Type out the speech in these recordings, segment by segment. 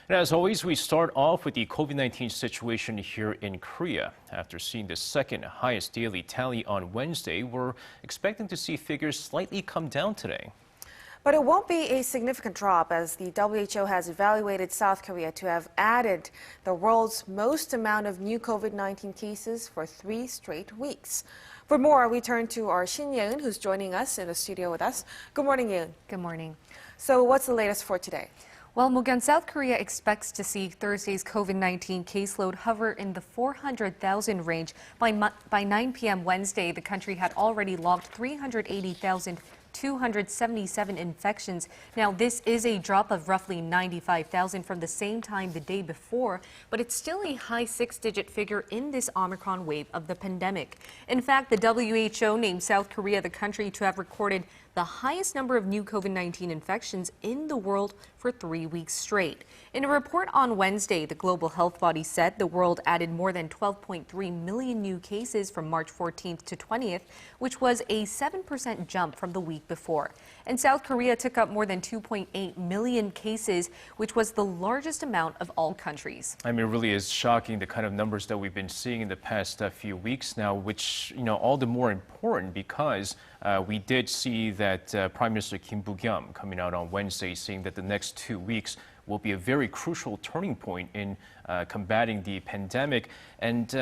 And as always, we start off with the COVID-19 situation here in Korea. After seeing the second highest daily tally on Wednesday, we're expecting to see figures slightly come down today. But it won't be a significant drop as the WHO has evaluated South Korea to have added the world's most amount of new COVID-19 cases for 3 straight weeks. For more, we turn to our Shin Ye-eun, who's joining us in the studio with us. Good morning, Ye-eun. Good morning. So what's the latest for today? Well, Mok-yeon, South Korea expects to see Thursday's COVID-19 caseload hover in the 400,000 range. By 9 p.m. Wednesday, the country had already logged 380,277 infections. Now, this is a drop of roughly 95,000 from the same time the day before, but it's still a high 6-digit figure in this Omicron wave of the pandemic. In fact, the WHO named South Korea the country to have recorded the highest number of new COVID-19 infections in the world for 3 weeks straight. In a report on Wednesday, the global health body said the world added more than 12.3 million new cases from March 14th to 20th, which was a 7% jump from the week before. And South Korea took up more than 2.8 million cases, which was the largest amount of all countries. I mean, it really is shocking the kind of numbers that we've been seeing in the past few weeks now, which, all the more important because we did see that Prime Minister Kim Buk-yeon coming out on Wednesday saying that the next 2 weeks will be a very crucial turning point in combating the pandemic. And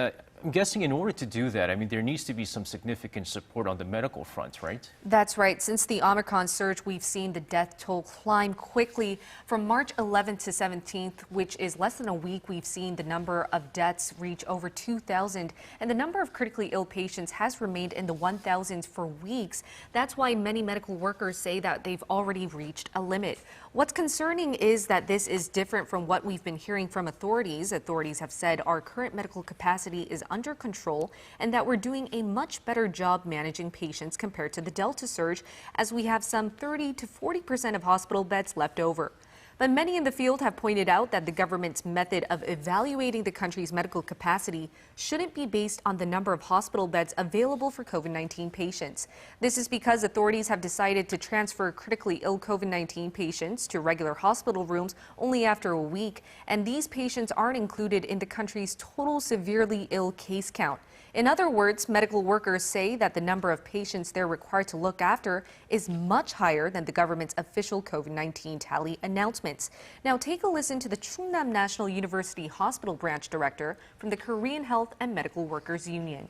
I'm guessing in order to do that, there needs to be some significant support on the medical front, right? That's right. Since the Omicron surge, we've seen the death toll climb quickly. From March 11th to 17th, which is less than a week, we've seen the number of deaths reach over 2,000. And the number of critically ill patients has remained in the 1,000s for weeks. That's why many medical workers say that they've already reached a limit. What's concerning is that this is different from what we've been hearing from authorities. Authorities have said our current medical capacity is under control and that we're doing a much better job managing patients compared to the Delta surge, as we have some 30 to 40% of hospital beds left over. But many in the field have pointed out that the government's method of evaluating the country's medical capacity shouldn't be based on the number of hospital beds available for COVID-19 patients. This is because authorities have decided to transfer critically ill COVID-19 patients to regular hospital rooms only after a week, and these patients aren't included in the country's total severely ill case count. In other words, medical workers say that the number of patients they're required to look after is much higher than the government's official COVID-19 tally announcements. Now take a listen to the Chungnam National University Hospital Branch Director from the Korean Health and Medical Workers Union.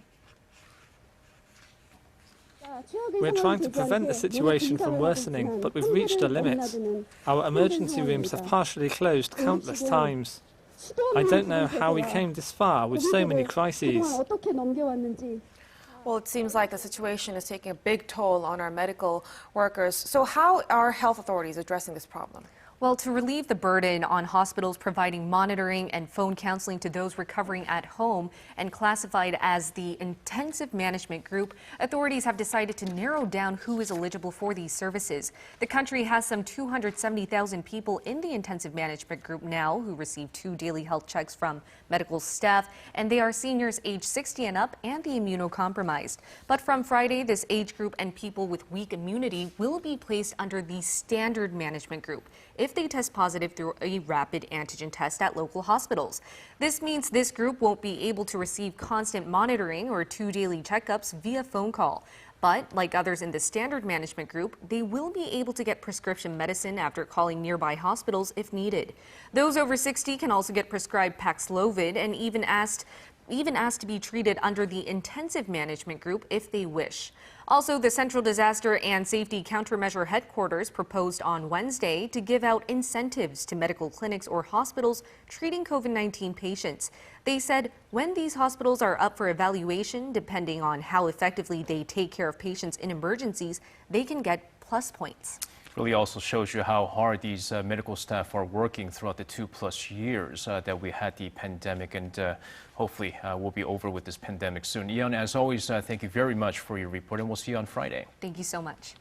We're trying to prevent the situation from worsening, but we've reached a limit. Our emergency rooms have partially closed countless times. I don't know how we came this far with so many crises. Well, it seems like the situation is taking a big toll on our medical workers. So how are health authorities addressing this problem? Well, to relieve the burden on hospitals providing monitoring and phone counseling to those recovering at home and classified as the intensive management group, authorities have decided to narrow down who is eligible for these services. The country has some 270,000 people in the intensive management group now who receive 2 daily health checks from medical staff, and they are seniors age 60 and up and the immunocompromised. But from Friday, this age group and people with weak immunity will be placed under the standard management group if they test positive through a rapid antigen test at local hospitals. This means this group won't be able to receive constant monitoring or 2 daily checkups via phone call. But like others in the standard management group, they will be able to get prescription medicine after calling nearby hospitals if needed. Those over 60 can also get prescribed caseload and even asked to be treated under the intensive management group if they wish. Also, the Central Disaster and Safety Countermeasure Headquarters proposed on Wednesday to give out incentives to medical clinics or hospitals treating COVID-19 patients. They said when these hospitals are up for evaluation, depending on how effectively they take care of patients in emergencies, they can get plus points. Really also shows you how hard these medical staff are working throughout the 2+ years that we had the pandemic, and hopefully we'll be over with this pandemic soon. Ye-eun, as always, thank you very much for your report, and we'll see you on Friday. Thank you so much.